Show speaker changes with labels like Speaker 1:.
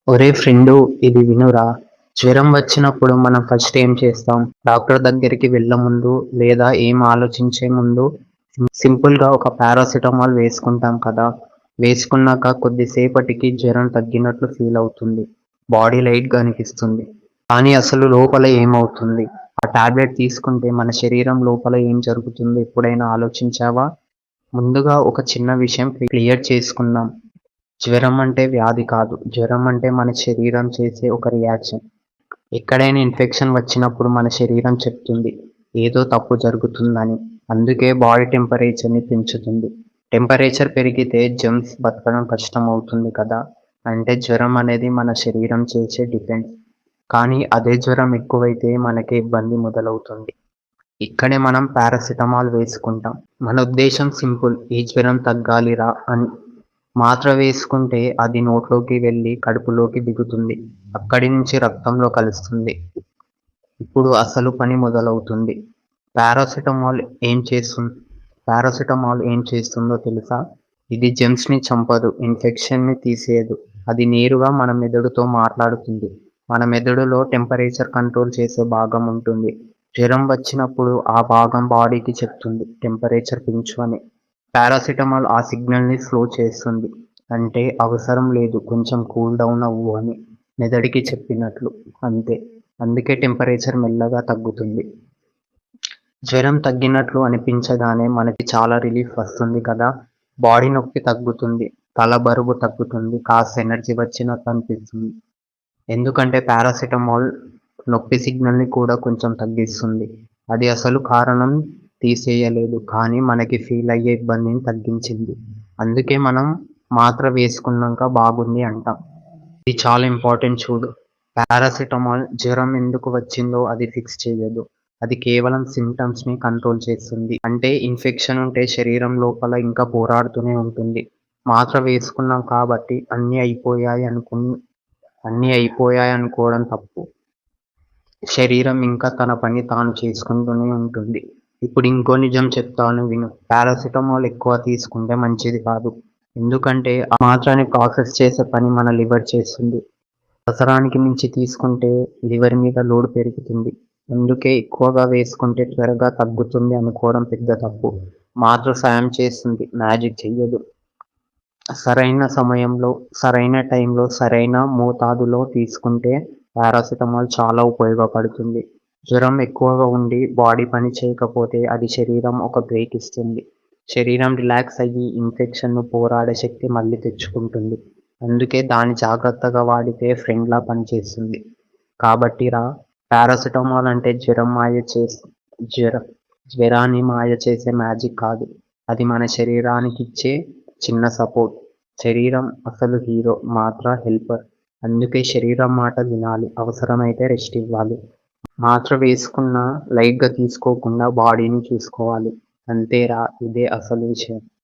Speaker 1: ఒరే ఫ్రెండు, ఇది వినురా. జ్వరం వచ్చినప్పుడు మనం ఫస్ట్ ఏం చేస్తాం? డాక్టర్ దగ్గరికి వెళ్ళే ముందు లేదా ఏం ఆలోచించే ముందు సింపుల్ గా ఒక పారాసిటమాల్ వేసుకుంటాం కదా. వేసుకున్నాక కొద్దిసేపటికి జ్వరం తగ్గినట్లు ఫీల్ అవుతుంది. బాడీ లైట్ గా అనిపిస్తుంది. కానీ అసలు లోపల ఏమవుతుంది? ఆ టాబ్లెట్ తీసుకుంటే మన శరీరం లోపల ఏం జరుగుతుంది ఎప్పుడైనా ఆలోచించావా? ముందుగా ఒక చిన్న విషయం క్లియర్ చేసుకుందాం. జ్వరం అంటే వ్యాధి కాదు. జ్వరం అంటే మన శరీరం చేసే ఒక రియాక్షన్. ఎక్కడైనా ఇన్ఫెక్షన్ వచ్చినప్పుడు మన శరీరం చెప్తుంది ఏదో తప్పు జరుగుతుందని. అందుకే బాడీ టెంపరేచర్ని పెంచుతుంది. టెంపరేచర్ పెరిగితే జర్మ్స్ బతకడం కష్టం అవుతుంది కదా. అంటే జ్వరం అనేది మన శరీరం చేసే డిఫెన్స్. కానీ అదే జ్వరం ఎక్కువైతే మనకే ఇబ్బంది మొదలవుతుంది. ఇక్కడే మనం పారాసిటమాల్ వేసుకుంటాం. మన ఉద్దేశం సింపుల్, ఈ జ్వరం తగ్గాలిరా అని. మాత్ర వేసుకుంటే అది నోట్లోకి వెళ్ళి కడుపులోకి దిగుతుంది. అక్కడి నుంచి రక్తంలో కలుస్తుంది. ఇప్పుడు అసలు పని మొదలవుతుంది. పారాసిటమాల్ ఏం చేస్తుంది పారాసిటమాల్ ఏం చేస్తుందో తెలుసా? ఇది జెమ్స్ ని చంపదు, ఇన్ఫెక్షన్ ని తీసేయదు. అది నేరుగా మన మెదడుతో మాట్లాడుతుంది. మన మెదడులో టెంపరేచర్ కంట్రోల్ చేసే భాగం ఉంటుంది. జ్వరం వచ్చినప్పుడు ఆ భాగం బాడీకి చెప్తుంది టెంపరేచర్ పెంచు అని. పారాసిటమాల్ ఆ సిగ్నల్ ని స్లో చేస్తుంది. అంటే అవసరం లేదు, కొంచెం కూల్ డౌన్ అవ్వు అని మెదడికి చెప్పినట్లు. అంతే. అందుకే టెంపరేచర్ మెల్లగా తగ్గుతుంది. జ్వరం తగ్గినట్లు అనిపించగానే మనకి చాలా రిలీఫ్ వస్తుంది కదా. బాడీ నొప్పి తగ్గుతుంది. తల బరువు తగ్గుతుంది. కాస్త ఎనర్జీ వచ్చినట్టు అనిపిస్తుంది. ఎందుకంటే పారాసిటమాల్ నొప్పి సిగ్నల్ ని కూడా కొంచెం తగ్గిస్తుంది. అది అసలు కారణం తీసేయలేదు, కానీ మనకి ఫీల్ అయ్యే ఇబ్బందిని తగ్గించింది. అందుకే మనం మాత్ర వేసుకున్నాక బాగుంది అంటాం. ఇది చాలా ఇంపార్టెంట్ చూడు. పారాసిటమాల్ జ్వరం ఎందుకు వచ్చిందో అది ఫిక్స్ చేయదు. అది కేవలం సిమ్టమ్స్ ని కంట్రోల్ చేస్తుంది. అంటే ఇన్ఫెక్షన్ ఉంటే శరీరం లోపల ఇంకా పోరాడుతూనే ఉంటుంది. మాత్ర వేసుకున్నాం కాబట్టి అన్నీ అయిపోయాయి అనుకోవడం తప్పు. శరీరం ఇంకా తన పని తాను చేసుకుంటూనే ఉంటుంది. ఇప్పుడు ఇంకో నిజం చెప్తాను విను. పారాసిటమాల్ ఎక్కువ తీసుకుంటే మంచిది కాదు. ఎందుకంటే ఆ మాత్రాన్ని ప్రాసెస్ చేసే పని మన లివర్ చేస్తుంది. అవసరానికి మించి తీసుకుంటే లివర్ మీద లోడ్ పెరుగుతుంది. అందుకే ఎక్కువగా వేసుకుంటే త్వరగా తగ్గుతుంది అనుకోవడం పెద్ద తప్పు. మాత్ర సాయం చేస్తుంది, మ్యాజిక్ చెయ్యదు. సరైన సమయంలో, సరైన టైంలో, సరైన మోతాదులో తీసుకుంటే పారాసిటమాల్ చాలా ఉపయోగపడుతుంది. జ్వరం ఎక్కువగా ఉండి బాడీ పని చేయకపోతే అది శరీరం ఒక బ్రేక్ ఇస్తుంది. శరీరం రిలాక్స్ అయ్యి ఇన్ఫెక్షన్ను పోరాడే శక్తి మళ్ళీ తెచ్చుకుంటుంది. అందుకే దాన్ని జాగ్రత్తగా వాడితే ఫ్రెండ్లా పనిచేస్తుంది. కాబట్టి పారాసిటమాల్ అంటే జ్వరం జ్వరాన్ని మాయ చేసే మ్యాజిక్ కాదు. అది మన శరీరానికి ఇచ్చే చిన్న సపోర్ట్. శరీరం అసలు హీరో, మాత్ర హెల్పర్. అందుకే శరీరం మాట వినాలి, అవసరమైతే రెస్ట్ ఇవ్వాలి. మాత్ర వేసుకున్నా లైట్‌గా తీసుకోకుండా బాడీని చూసుకోవాలి. అంతేరా, ఇదే అసలు విషయం.